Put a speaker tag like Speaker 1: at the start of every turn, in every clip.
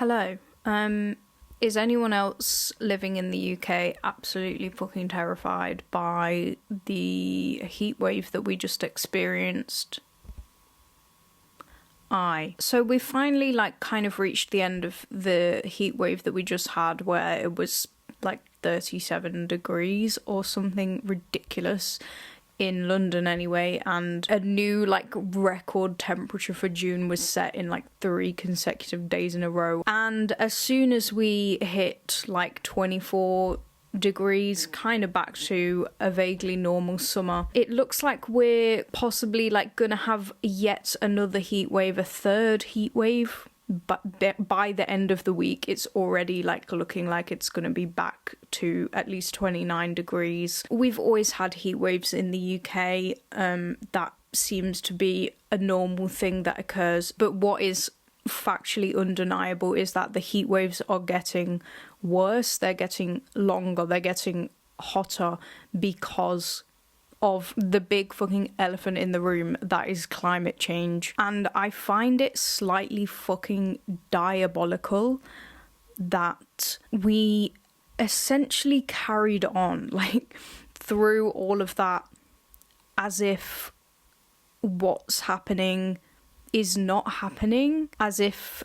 Speaker 1: Hello. Is anyone else living in the UK absolutely fucking terrified by the heat wave that we just experienced? So we finally kind of reached the end of the heat wave that we just had, where it was 37 degrees or something ridiculous in London anyway, and a new record temperature for June was set in 3 consecutive days in a row. And as soon as we hit 24 degrees, kind of back to a vaguely normal summer, it looks like we're possibly gonna have yet another heat wave, a third heat wave. But by the end of the week, it's already looking like it's going to be back to at least 29 degrees. We've always had heat waves in the UK. That seems to be a normal thing that occurs. But what is factually undeniable is that the heat waves are getting worse. They're getting longer. They're getting hotter because of the big fucking elephant in the room that is climate change. And I find it slightly fucking diabolical that we essentially carried on through all of that as if what's happening is not happening, as if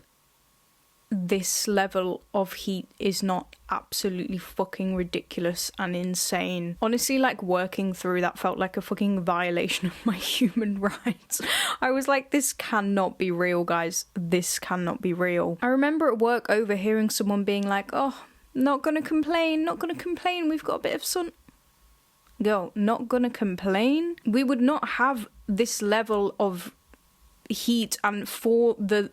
Speaker 1: this level of heat is not absolutely fucking ridiculous and insane. Honestly, working through that felt like a fucking violation of my human rights. I was like, this cannot be real, guys. This cannot be real. I remember at work overhearing someone being like, oh, not gonna complain, we've got a bit of sun. Girl, not gonna complain? We would not have this level of heat, and for the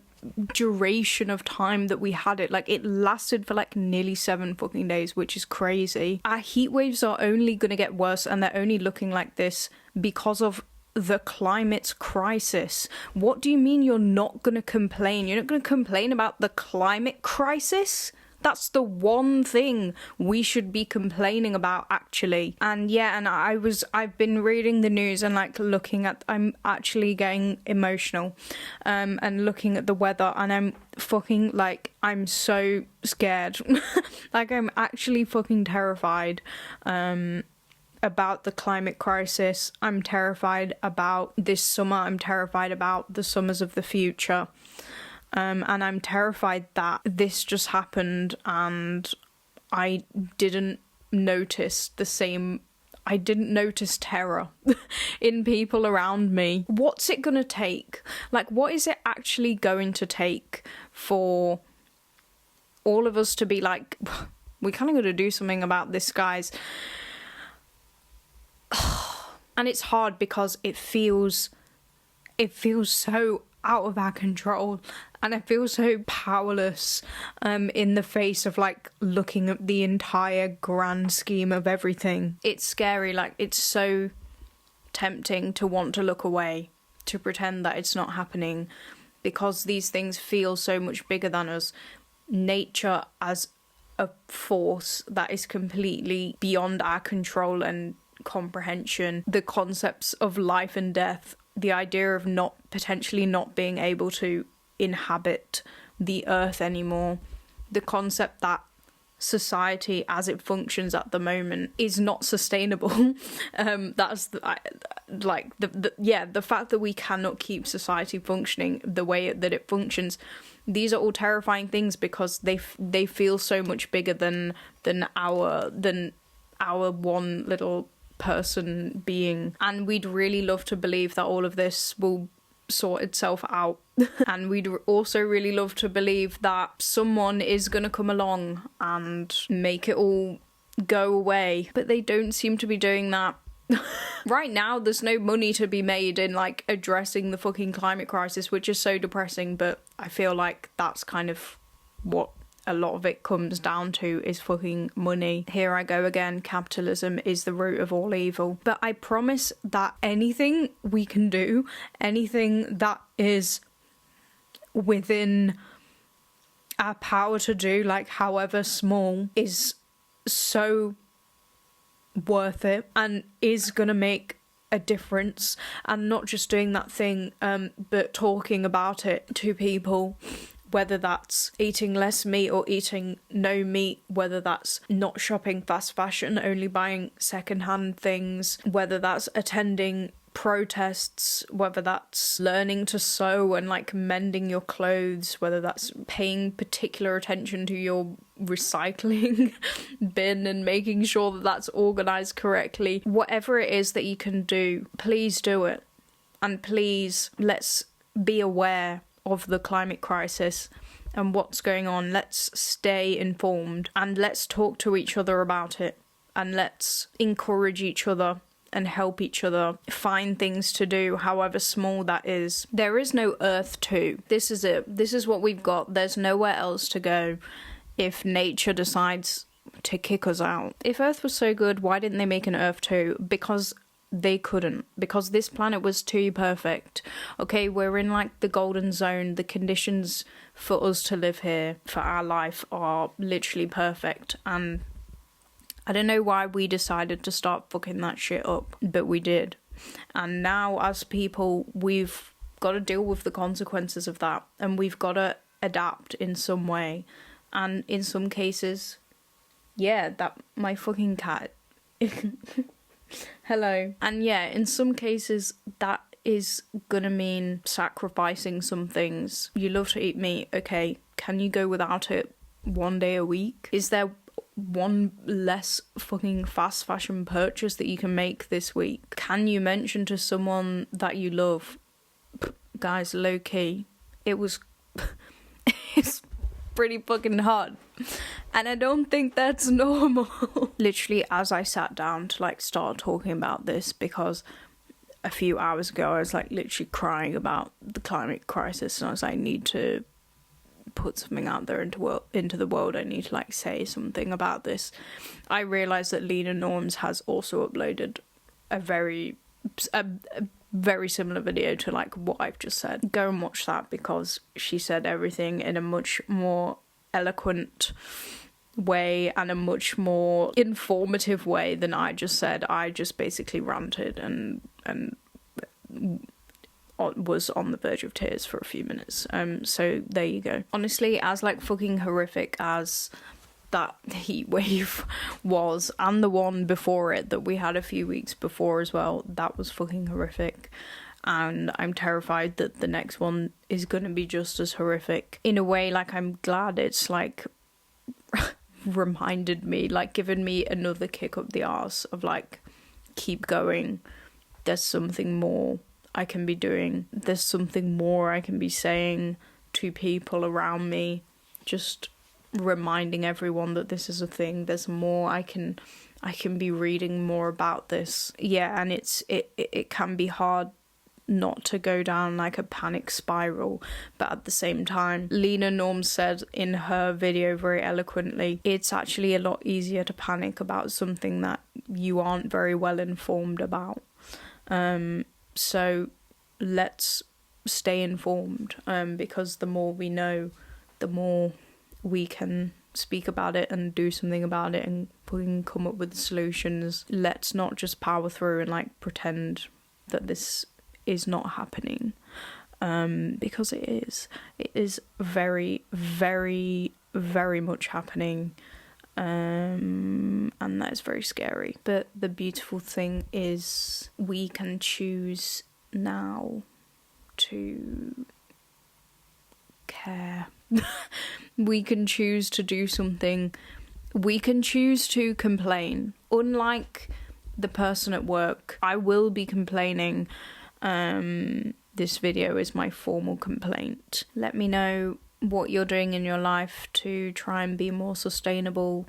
Speaker 1: duration of time that we had it, it lasted for nearly 7 fucking days, which is crazy. Our heat waves are only gonna get worse, and they're only looking like this because of the climate crisis. What do you mean you're not gonna complain? You're not gonna complain about the climate crisis? That's the one thing we should be complaining about, actually. And yeah, and I've been reading the news and looking at, I'm actually getting emotional, and looking at the weather, and I'm fucking I'm so scared. I'm actually fucking terrified, about the climate crisis. I'm terrified about this summer. I'm terrified about the summers of the future. And I'm terrified that this just happened and I didn't notice I didn't notice terror in people around me. What's it gonna take? What is it actually going to take for all of us to be we kind of gotta do something about this, guys? And it's hard because it feels so out of our control, and I feel so powerless in the face of looking at the entire grand scheme of everything. It's scary. It's so tempting to want to look away, to pretend that it's not happening, because these things feel so much bigger than us. Nature as a force that is completely beyond our control and comprehension. The concepts of life and death, the idea of potentially not being able to inhabit the earth anymore, the concept that society as it functions at the moment is not sustainable. That's the fact that we cannot keep society functioning the way that it functions. These are all terrifying things because they feel so much bigger than our one little person being, and we'd really love to believe that all of this will sort itself out. And we'd also really love to believe that someone is gonna come along and make it all go away, but they don't seem to be doing that. Right now there's no money to be made in addressing the fucking climate crisis, which is so depressing, but I feel that's kind of what a lot of it comes down to, is fucking money. Here I go again, capitalism is the root of all evil. But I promise that anything we can do, anything that is within our power to do, however small, is so worth it and is gonna make a difference. And not just doing that thing, but talking about it to people, whether that's eating less meat or eating no meat, whether that's not shopping fast fashion, only buying secondhand things, whether that's attending protests, whether that's learning to sew and like mending your clothes, whether that's paying particular attention to your recycling bin and making sure that that's organized correctly. Whatever it is that you can do, please do it. And please, let's be aware of the climate crisis and what's going on. Let's stay informed and let's talk to each other about it, and let's encourage each other and help each other find things to do, however small that is. There is no Earth 2. This is it. This is what we've got. There's nowhere else to go if nature decides to kick us out. If Earth was so good, why didn't they make an Earth 2? Because they couldn't. Because this planet was too perfect. Okay, we're in like the golden zone. The conditions for us to live here, for our life, are literally perfect. And I don't know why we decided to start fucking that shit up, but we did. And now, as people, we've got to deal with the consequences of that, and we've got to adapt in some way. And in some cases, yeah, that my fucking cat. Hello. And yeah, in some cases, that is gonna mean sacrificing some things. You love to eat meat, okay, can you go without it one day a week? Is there one less fucking fast fashion purchase that you can make this week? Can you mention to someone that you love, guys, low key, it was it's pretty fucking hard, and I don't think that's normal. Literally, as I sat down to like start talking about this, because a few hours ago I was like literally crying about the climate crisis, and I was like, I need to put something out there into the world. I need to like say something about this. I realized that Lena Norms has also uploaded a very similar video to like what I've just said. Go and watch that, because she said everything in a much more eloquent way and a much more informative way than I just said. I just basically ranted and was on the verge of tears for a few minutes. So there you go. Honestly, as like fucking horrific as that heat wave was, and the one before it that we had a few weeks before as well, that was fucking horrific. And I'm terrified that the next one is gonna be just as horrific. In a way, like, I'm glad it's like reminded me, like given me another kick up the arse of like, keep going. There's something more I can be doing. There's something more I can be saying to people around me. Just reminding everyone that this is a thing. There's more I can be reading more about this. Yeah, and it can be hard not to go down like a panic spiral, but at the same time, Lena Norm said in her video very eloquently, it's actually a lot easier to panic about something that you aren't very well informed about. So let's stay informed, because the more we know, the more we can speak about it and do something about it, and we can come up with solutions. Let's not just power through and like pretend that this is not happening, because it is. It is very, very, very much happening. And that is very scary. But the beautiful thing is we can choose now to care. We can choose to do something. We can choose to complain. Unlike the person at work, I will be complaining. This video is my formal complaint. Let me know what you're doing in your life to try and be more sustainable.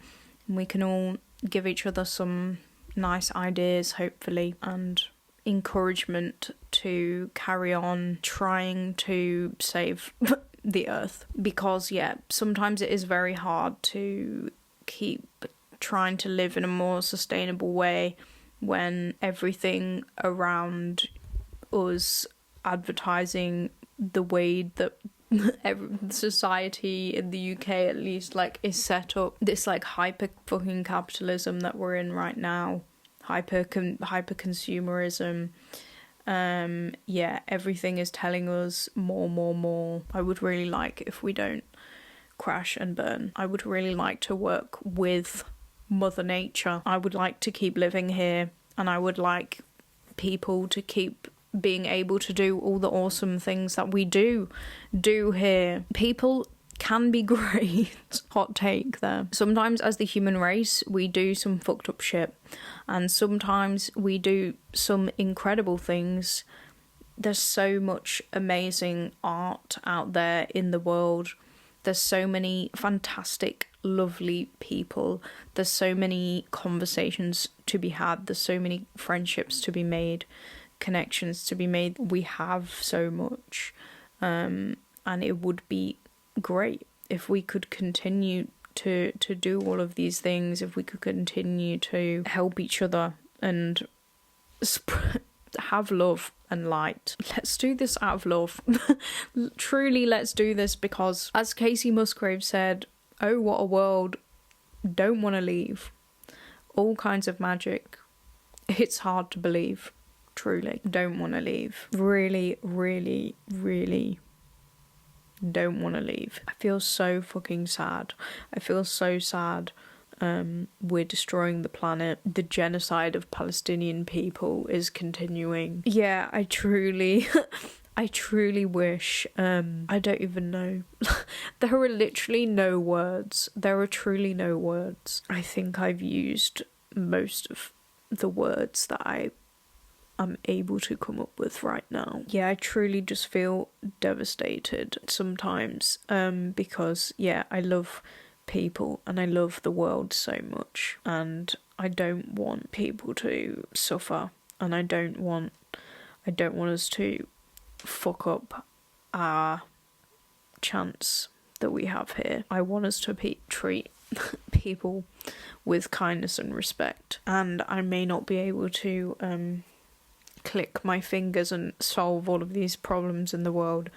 Speaker 1: We can all give each other some nice ideas, hopefully, and encouragement to carry on trying to save the earth. Because yeah, sometimes it is very hard to keep trying to live in a more sustainable way when everything around us advertising the way that society in the UK at least like is set up, this like hyper fucking capitalism that we're in right now, hyper consumerism, Yeah, everything is telling us more. I would really like, if we don't crash and burn, I would really like to work with Mother Nature. I would like to keep living here, and I would like people to keep being able to do all the awesome things that we do here. People can be great. Hot take there. Sometimes as the human race we do some fucked up shit, and sometimes we do some incredible things. There's so much amazing art out there in the world. There's so many fantastic, lovely people. There's so many conversations to be had. There's so many friendships to be made, connections to be made. We have so much, and it would be great if we could continue to do all of these things, if we could continue to help each other and have love and light. Let's do this out of love. Truly, let's do this, because as Casey Musgrave said, oh what a world, don't want to leave. All kinds of magic. It's hard to believe. Truly, don't want to leave. Really don't want to leave. I feel so fucking sad. I feel so sad. We're destroying the planet. The genocide of Palestinian people is continuing. Yeah, I truly wish, I don't even know. There are literally no words. There are truly no words. I think I've used most of the words that I'm able to come up with right now. Yeah, I truly just feel devastated sometimes, because yeah, I love people and I love the world so much, and I don't want people to suffer, and I don't want us to fuck up our chance that we have here. I want us to treat people with kindness and respect, and I may not be able to click my fingers and solve all of these problems in the world,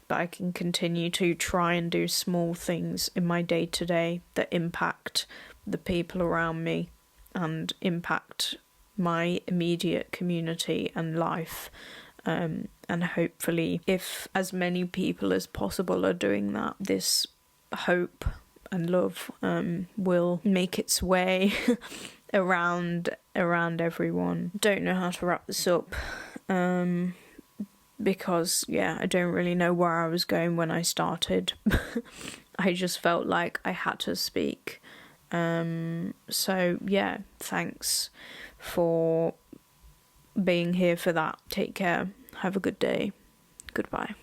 Speaker 1: but I can continue to try and do small things in my day-to-day that impact the people around me and impact my immediate community and life, and hopefully if as many people as possible are doing that, this hope and love will make its way around everyone. Don't know how to wrap this up, because yeah, I don't really know where I was going when I started. I just felt like I had to speak. So yeah, thanks for being here for that. Take care. Have a good day. Goodbye.